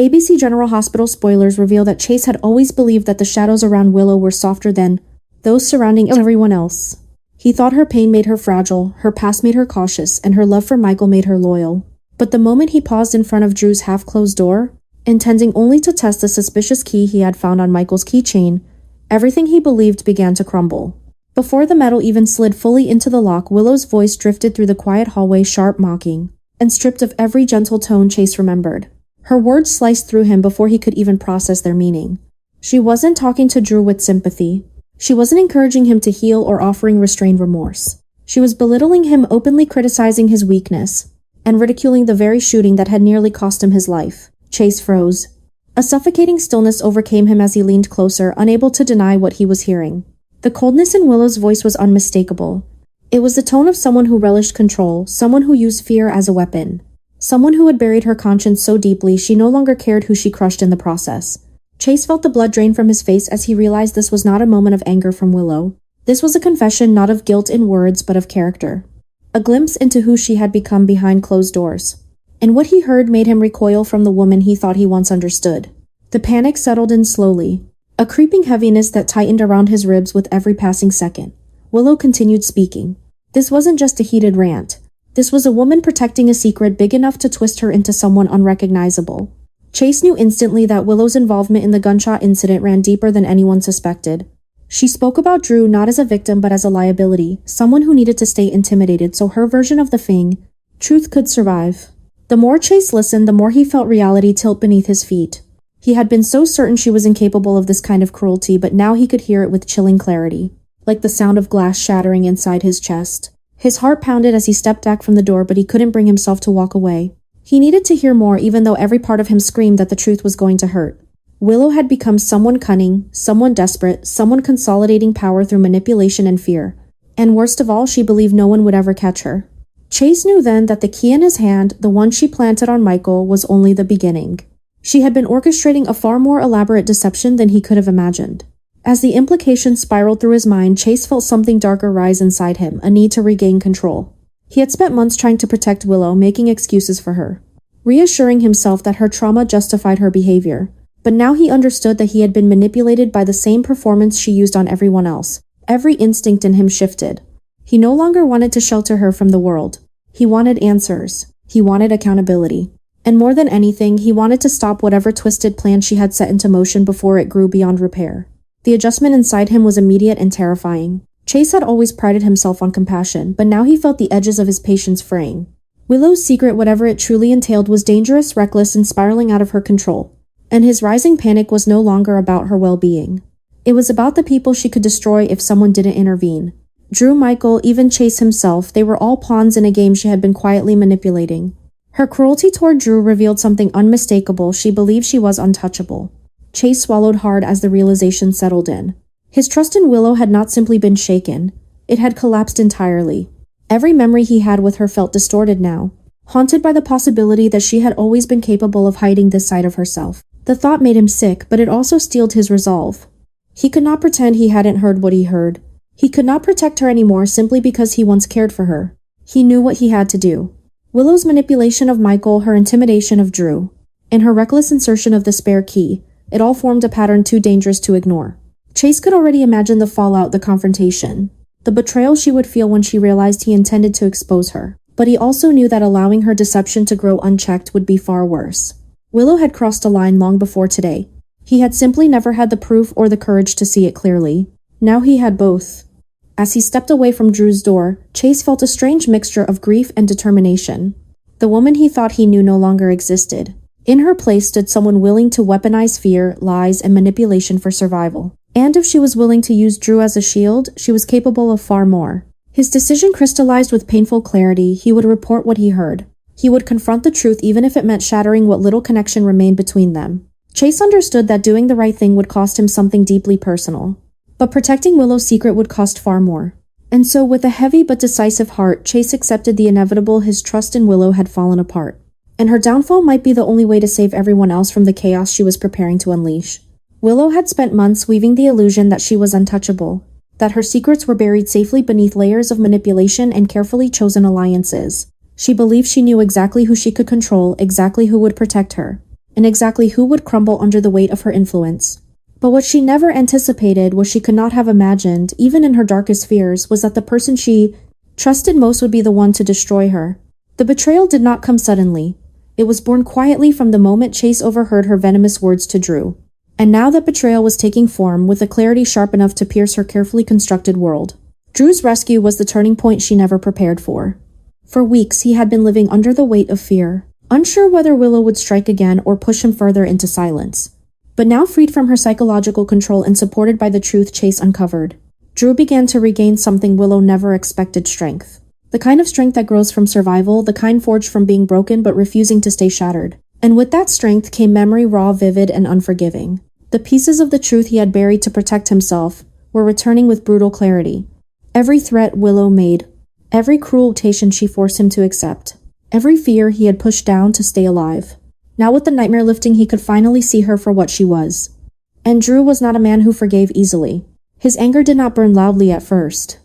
ABC General Hospital spoilers reveal that Chase had always believed that the shadows around Willow were softer than those surrounding everyone else. He thought her pain made her fragile, her past made her cautious, and her love for Michael made her loyal. But the moment he paused in front of Drew's half-closed door, intending only to test the suspicious key he had found on Michael's keychain, everything he believed began to crumble. Before the metal even slid fully into the lock, Willow's voice drifted through the quiet hallway, sharp, mocking, and stripped of every gentle tone Chase remembered. Her words sliced through him before he could even process their meaning. She wasn't talking to Drew with sympathy. She wasn't encouraging him to heal or offering restrained remorse. She was belittling him, openly criticizing his weakness, and ridiculing the very shooting that had nearly cost him his life. Chase froze. A suffocating stillness overcame him as he leaned closer, unable to deny what he was hearing. The coldness in Willow's voice was unmistakable. It was the tone of someone who relished control, someone who used fear as a weapon. Someone who had buried her conscience so deeply she no longer cared who she crushed in the process. Chase felt the blood drain from his face as he realized this was not a moment of anger from Willow. This was a confession not of guilt in words but of character. A glimpse into who she had become behind closed doors. And what he heard made him recoil from the woman he thought he once understood. The panic settled in slowly, a creeping heaviness that tightened around his ribs with every passing second. Willow continued speaking. This wasn't just a heated rant. This was a woman protecting a secret big enough to twist her into someone unrecognizable. Chase knew instantly that Willow's involvement in the gunshot incident ran deeper than anyone suspected. She spoke about Drew not as a victim but as a liability, someone who needed to stay intimidated so her version of the thing, truth, could survive. The more Chase listened, the more he felt reality tilt beneath his feet. He had been so certain she was incapable of this kind of cruelty, but now he could hear it with chilling clarity, like the sound of glass shattering inside his chest. His heart pounded as he stepped back from the door, but he couldn't bring himself to walk away. He needed to hear more, even though every part of him screamed that the truth was going to hurt. Willow had become someone cunning, someone desperate, someone consolidating power through manipulation and fear. And worst of all, she believed no one would ever catch her. Chase knew then that the key in his hand, the one she planted on Michael, was only the beginning. She had been orchestrating a far more elaborate deception than he could have imagined. As the implications spiraled through his mind, Chase felt something darker rise inside him, a need to regain control. He had spent months trying to protect Willow, making excuses for her, reassuring himself that her trauma justified her behavior. But now he understood that he had been manipulated by the same performance she used on everyone else. Every instinct in him shifted. He no longer wanted to shelter her from the world. He wanted answers. He wanted accountability. And more than anything, he wanted to stop whatever twisted plan she had set into motion before it grew beyond repair. The adjustment inside him was immediate and terrifying. Chase had always prided himself on compassion, but now he felt the edges of his patience fraying. Willow's secret, whatever it truly entailed, was dangerous, reckless, and spiraling out of her control. And his rising panic was no longer about her well-being. It was about the people she could destroy if someone didn't intervene. Drew, Michael, even Chase himself, they were all pawns in a game she had been quietly manipulating. Her cruelty toward Drew revealed something unmistakable. She believed she was untouchable. Chase swallowed hard as the realization settled in. His trust in Willow had not simply been shaken. It had collapsed entirely. Every memory he had with her felt distorted now, haunted by the possibility that she had always been capable of hiding this side of herself. The thought made him sick, but it also steeled his resolve. He could not pretend he hadn't heard what he heard. He could not protect her anymore simply because he once cared for her. He knew what he had to do. Willow's manipulation of Michael, her intimidation of Drew, and her reckless insertion of the spare key, it all formed a pattern too dangerous to ignore. Chase could already imagine the fallout, the confrontation, the betrayal she would feel when she realized he intended to expose her. But he also knew that allowing her deception to grow unchecked would be far worse. Willow had crossed a line long before today. He had simply never had the proof or the courage to see it clearly. Now he had both. As he stepped away from Drew's door, Chase felt a strange mixture of grief and determination. The woman he thought he knew no longer existed. In her place stood someone willing to weaponize fear, lies, and manipulation for survival. And if she was willing to use Drew as a shield, she was capable of far more. His decision crystallized with painful clarity. He would report what he heard. He would confront the truth even if it meant shattering what little connection remained between them. Chase understood that doing the right thing would cost him something deeply personal. But protecting Willow's secret would cost far more. And so, with a heavy but decisive heart, Chase accepted the inevitable. His trust in Willow had fallen apart. And her downfall might be the only way to save everyone else from the chaos she was preparing to unleash. Willow had spent months weaving the illusion that she was untouchable, that her secrets were buried safely beneath layers of manipulation and carefully chosen alliances. She believed she knew exactly who she could control, exactly who would protect her. and exactly who would crumble under the weight of her influence. But what she never anticipated, what she could not have imagined, even in her darkest fears, was that the person she trusted most would be the one to destroy her. The betrayal did not come suddenly. It was born quietly from the moment Chase overheard her venomous words to Drew. And now that betrayal was taking form with a clarity sharp enough to pierce her carefully constructed world. Drew's rescue was the turning point she never prepared for. For weeks, he had been living under the weight of fear, unsure whether Willow would strike again or push him further into silence. But now freed from her psychological control and supported by the truth Chase uncovered, Drew began to regain something Willow never expected: strength. The kind of strength that grows from survival, the kind forged from being broken but refusing to stay shattered. And with that strength came memory, raw, vivid, and unforgiving. The pieces of the truth he had buried to protect himself were returning with brutal clarity. Every threat Willow made, every crueltation she forced him to accept, every fear he had pushed down to stay alive. Now with the nightmare lifting, he could finally see her for what she was. And Drew was not a man who forgave easily. His anger did not burn loudly at first.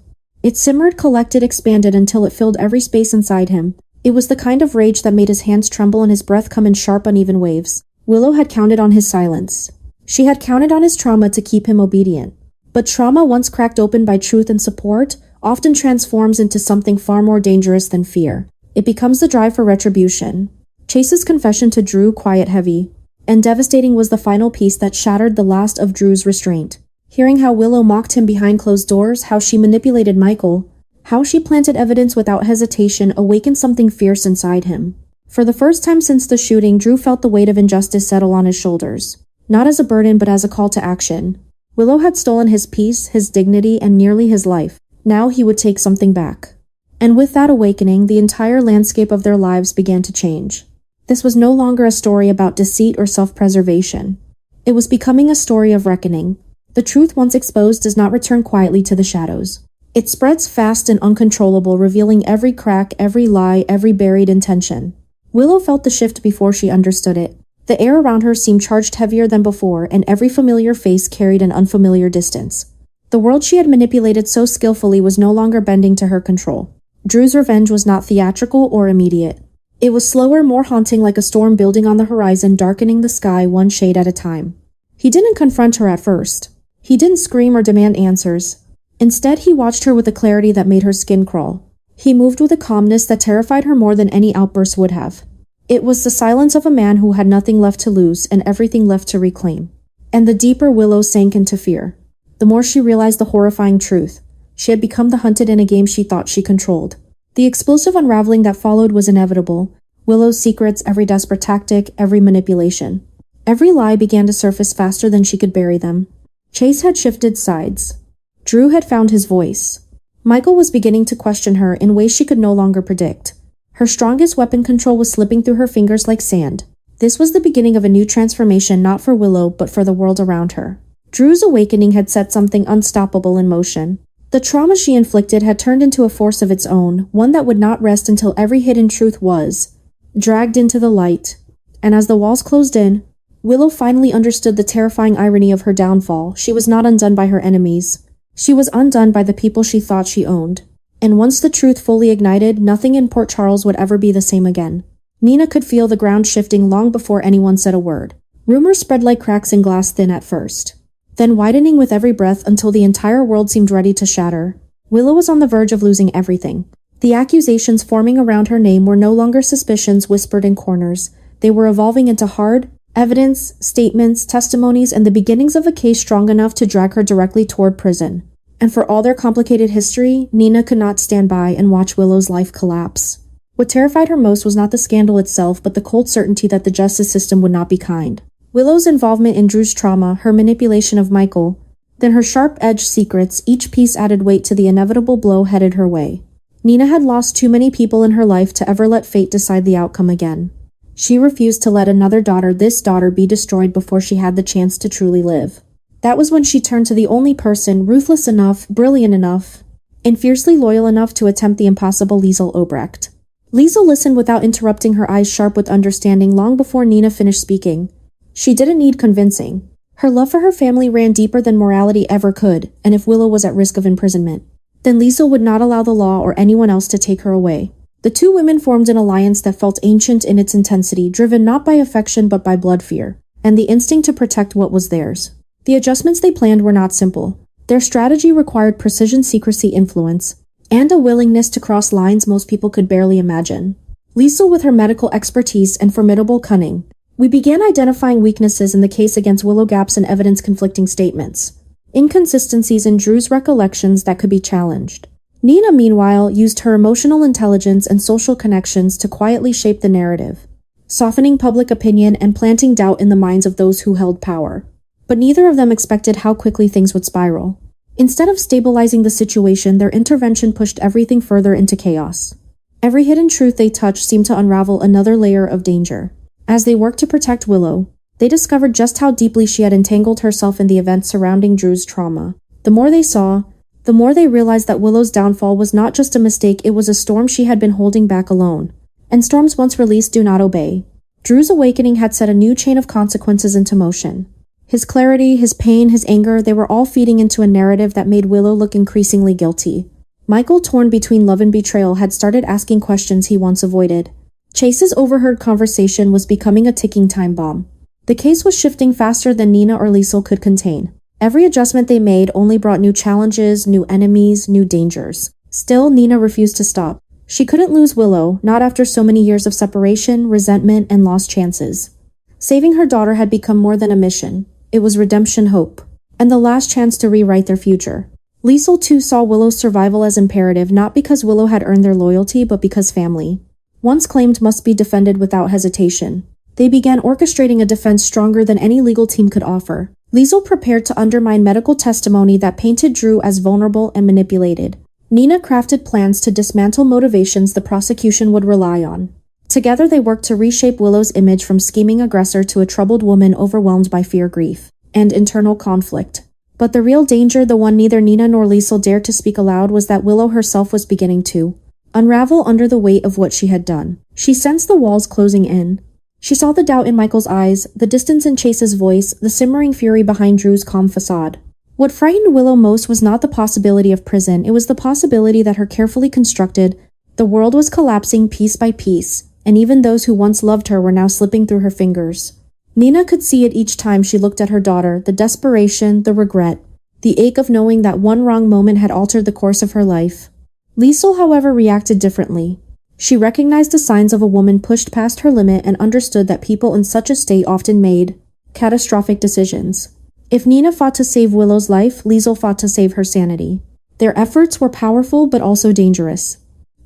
It simmered, collected, expanded until it filled every space inside him. It was the kind of rage that made his hands tremble and his breath come in sharp, uneven waves. Willow had counted on his silence. She had counted on his trauma to keep him obedient. But trauma, once cracked open by truth and support, often transforms into something far more dangerous than fear. It becomes the drive for retribution. Chase's confession to Drew, quiet, heavy, and devastating, was the final piece that shattered the last of Drew's restraint. Hearing how Willow mocked him behind closed doors, how she manipulated Michael, how she planted evidence without hesitation, awakened something fierce inside him. For the first time since the shooting, Drew felt the weight of injustice settle on his shoulders. Not as a burden, but as a call to action. Willow had stolen his peace, his dignity, and nearly his life. Now he would take something back. And with that awakening, the entire landscape of their lives began to change. This was no longer a story about deceit or self-preservation. It was becoming a story of reckoning. The truth once exposed does not return quietly to the shadows. It spreads fast and uncontrollable, revealing every crack, every lie, every buried intention. Willow felt the shift before she understood it. The air around her seemed charged heavier than before, and every familiar face carried an unfamiliar distance. The world she had manipulated so skillfully was no longer bending to her control. Drew's revenge was not theatrical or immediate. It was slower, more haunting, like a storm building on the horizon, darkening the sky one shade at a time. He didn't confront her at first. He didn't scream or demand answers. Instead, he watched her with a clarity that made her skin crawl. He moved with a calmness that terrified her more than any outburst would have. It was the silence of a man who had nothing left to lose and everything left to reclaim. And the deeper Willow sank into fear, the more she realized the horrifying truth. She had become the hunted in a game she thought she controlled. The explosive unraveling that followed was inevitable. Willow's secrets, every desperate tactic, every manipulation. Every lie began to surface faster than she could bury them. Chase had shifted sides. Drew had found his voice. Michael was beginning to question her in ways she could no longer predict. Her strongest weapon, control, was slipping through her fingers like sand. This was the beginning of a new transformation, not for Willow, but for the world around her. Drew's awakening had set something unstoppable in motion. The trauma she inflicted had turned into a force of its own, one that would not rest until every hidden truth was dragged into the light. And as the walls closed in, Willow finally understood the terrifying irony of her downfall. She was not undone by her enemies. She was undone by the people she thought she owned. And once the truth fully ignited, nothing in Port Charles would ever be the same again. Nina could feel the ground shifting long before anyone said a word. Rumors spread like cracks in glass, thin at first, then widening with every breath until the entire world seemed ready to shatter. Willow was on the verge of losing everything. The accusations forming around her name were no longer suspicions whispered in corners. They were evolving into hard evidence, statements, testimonies, and the beginnings of a case strong enough to drag her directly toward prison. And for all their complicated history, Nina could not stand by and watch Willow's life collapse. What terrified her most was not the scandal itself, but the cold certainty that the justice system would not be kind. Willow's involvement in Drew's trauma, her manipulation of Michael, then her sharp-edged secrets, each piece added weight to the inevitable blow headed her way. Nina had lost too many people in her life to ever let fate decide the outcome again. She refused to let another daughter, this daughter, be destroyed before she had the chance to truly live. That was when she turned to the only person ruthless enough, brilliant enough, and fiercely loyal enough to attempt the impossible: Liesel Obrecht. Liesel listened without interrupting, her eyes sharp with understanding long before Nina finished speaking. She didn't need convincing. Her love for her family ran deeper than morality ever could, and if Willow was at risk of imprisonment, then Liesel would not allow the law or anyone else to take her away. The two women formed an alliance that felt ancient in its intensity, driven not by affection but by blood fear, and the instinct to protect what was theirs. The adjustments they planned were not simple. Their strategy required precision, secrecy, influence, and a willingness to cross lines most people could barely imagine. Liesel, with her medical expertise and formidable cunning, we began identifying weaknesses in the case against Willow, gaps in evidence, conflicting statements, inconsistencies in Drew's recollections that could be challenged. Nina, meanwhile, used her emotional intelligence and social connections to quietly shape the narrative, softening public opinion and planting doubt in the minds of those who held power. But neither of them expected how quickly things would spiral. Instead of stabilizing the situation, their intervention pushed everything further into chaos. Every hidden truth they touched seemed to unravel another layer of danger. As they worked to protect Willow, they discovered just how deeply she had entangled herself in the events surrounding Drew's trauma. The more they saw, the more they realized that Willow's downfall was not just a mistake, it was a storm she had been holding back alone. And storms once released do not obey. Drew's awakening had set a new chain of consequences into motion. His clarity, his pain, his anger, they were all feeding into a narrative that made Willow look increasingly guilty. Michael, torn between love and betrayal, had started asking questions he once avoided. Chase's overheard conversation was becoming a ticking time bomb. The case was shifting faster than Nina or Liesel could contain. Every adjustment they made only brought new challenges, new enemies, new dangers. Still, Nina refused to stop. She couldn't lose Willow, not after so many years of separation, resentment, and lost chances. Saving her daughter had become more than a mission. It was redemption, hope, and the last chance to rewrite their future. Liesel too saw Willow's survival as imperative, not because Willow had earned their loyalty, but because family, once claimed, must be defended without hesitation. They began orchestrating a defense stronger than any legal team could offer. Liesel prepared to undermine medical testimony that painted Drew as vulnerable and manipulated. Nina crafted plans to dismantle motivations the prosecution would rely on. Together they worked to reshape Willow's image from scheming aggressor to a troubled woman overwhelmed by fear, grief, and internal conflict. But the real danger, the one neither Nina nor Liesel dared to speak aloud, was that Willow herself was beginning to unravel under the weight of what she had done. She sensed the walls closing in. She saw the doubt in Michael's eyes, the distance in Chase's voice, the simmering fury behind Drew's calm facade. What frightened Willow most was not the possibility of prison, it was the possibility that her carefully constructed, the world was collapsing piece by piece, and even those who once loved her were now slipping through her fingers. Nina could see it each time she looked at her daughter, the desperation, the regret, the ache of knowing that one wrong moment had altered the course of her life. Liesel, however, reacted differently. She recognized the signs of a woman pushed past her limit and understood that people in such a state often made catastrophic decisions. If Nina fought to save Willow's life, Liesel fought to save her sanity. Their efforts were powerful but also dangerous.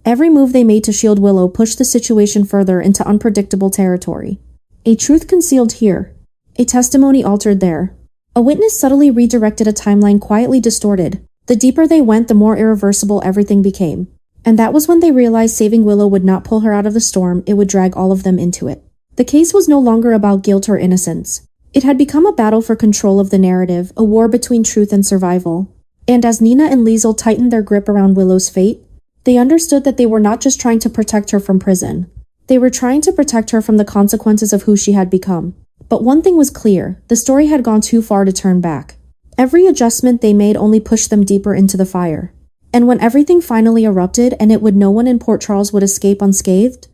Every move they made to shield Willow pushed the situation further into unpredictable territory. A truth concealed here, a testimony altered there. A witness subtly redirected, a timeline quietly distorted. The deeper they went, the more irreversible everything became. And that was when they realized saving Willow would not pull her out of the storm, it would drag all of them into it. The case was no longer about guilt or innocence. It had become a battle for control of the narrative, a war between truth and survival. And as Nina and Liesel tightened their grip around Willow's fate, they understood that they were not just trying to protect her from prison. They were trying to protect her from the consequences of who she had become. But one thing was clear, the story had gone too far to turn back. Every adjustment they made only pushed them deeper into the fire. And when everything finally erupted, and it would no one in Port Charles would escape unscathed,